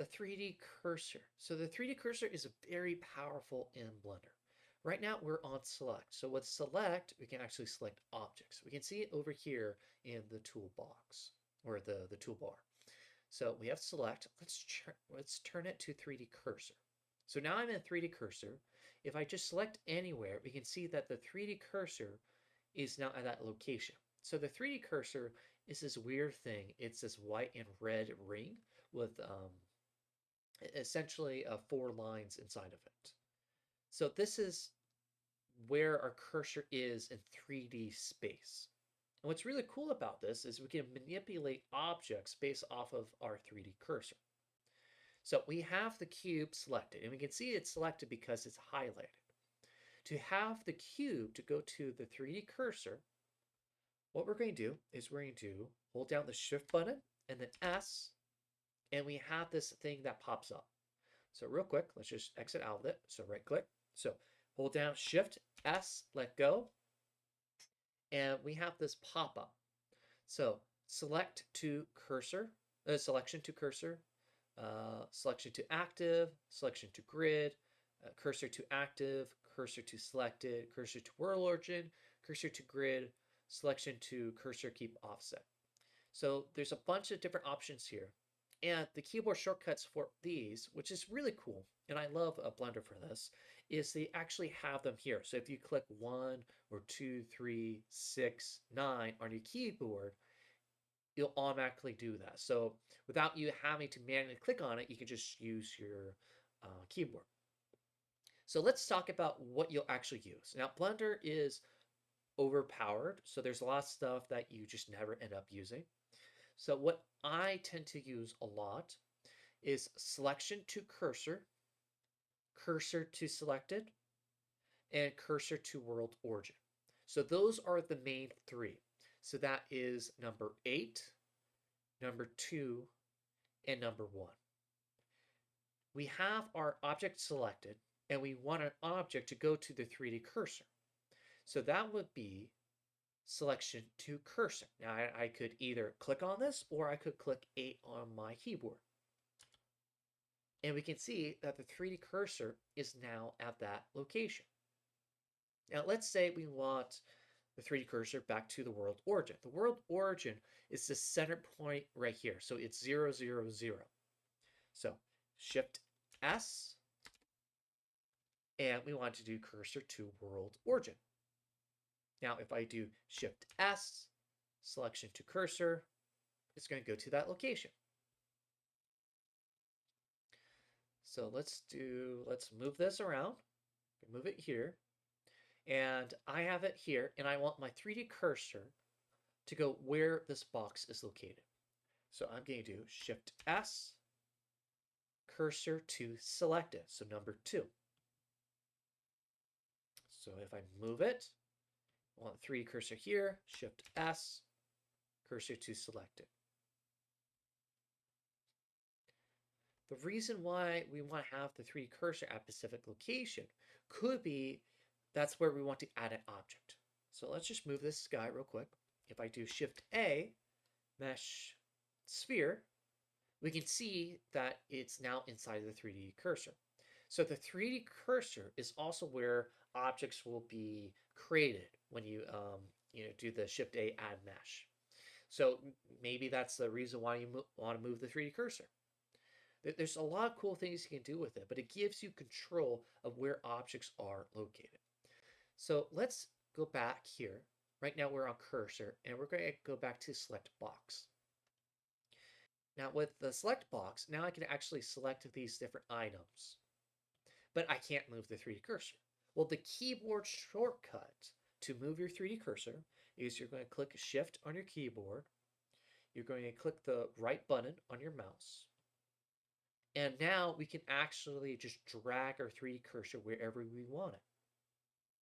the 3D cursor. So the 3D cursor is very powerful in Blender. Right now we're on select. So with select, we can actually select objects. We can see it over here in the toolbox or the toolbar. So we have select. Let's turn it to 3D cursor. So now I'm in 3D cursor. If I just select anywhere, we can see that the 3D cursor is now at that location. So the 3D cursor is this weird thing. It's this white and red ring with essentially 4 lines inside of it. So this is where our cursor is in 3D space. And what's really cool about this is we can manipulate objects based off of our 3D cursor. So we have the cube selected, and we can see it's selected because it's highlighted. To have the cube to go to the 3D cursor, what we're going to do is we're going to hold down the shift button and then S, and we have this thing that pops up. So real quick, let's just exit out of it. So right click. So hold down shift S, let go, and we have this pop up. So select to cursor, selection to cursor, selection to active, selection to grid, cursor to active, cursor to selected, cursor to world origin, cursor to grid, selection to cursor keep offset. So there's a bunch of different options here. And the keyboard shortcuts for these, which is really cool, and I love Blender for this, is they actually have them here. So if you click 1 or 2, 3, 6, 9 on your keyboard, you'll automatically do that. So without you having to manually click on it, you can just use your keyboard. So let's talk about what you'll actually use. Now, Blender is overpowered, so there's a lot of stuff that you just never end up using. So what I tend to use a lot is selection to cursor, cursor to selected, and cursor to world origin. So those are the main 3. So that is number 8, number 2, and number 1. We have our object selected, and we want an object to go to the 3D cursor. So that would be selection to cursor. Now I could either click on this or I could click 8 on my keyboard. And we can see that the 3D cursor is now at that location. Now let's say we want the 3D cursor back to the world origin. The world origin is the center point right here. So it's 0, 0, 0. So shift S, and we want to do cursor to world origin. Now, if I do shift S, selection to cursor, it's going to go to that location. So let's move this around, move it here, and I have it here, and I want my 3D cursor to go where this box is located. So I'm going to do shift S, cursor to selected, so number 2. So if I move it, I want the 3D cursor here, shift S, cursor to selected. The reason why we want to have the 3D cursor at a specific location could be that's where we want to add an object. So let's just move this guy real quick. If I do shift A, mesh sphere, we can see that it's now inside of the 3D cursor. So the 3D cursor is also where objects will be created when you do the shift A add mesh. So maybe that's the reason why you want to move the 3D cursor. There's a lot of cool things you can do with it, but it gives you control of where objects are located. So let's go back here. Right now we're on cursor, and we're going to go back to select box. Now with the select box, now I can actually select these different items, but I can't move the 3D cursor. Well, the keyboard shortcut to move your 3D cursor is you're going to click Shift on your keyboard. You're going to click the right button on your mouse. And now we can actually just drag our 3D cursor wherever we want it.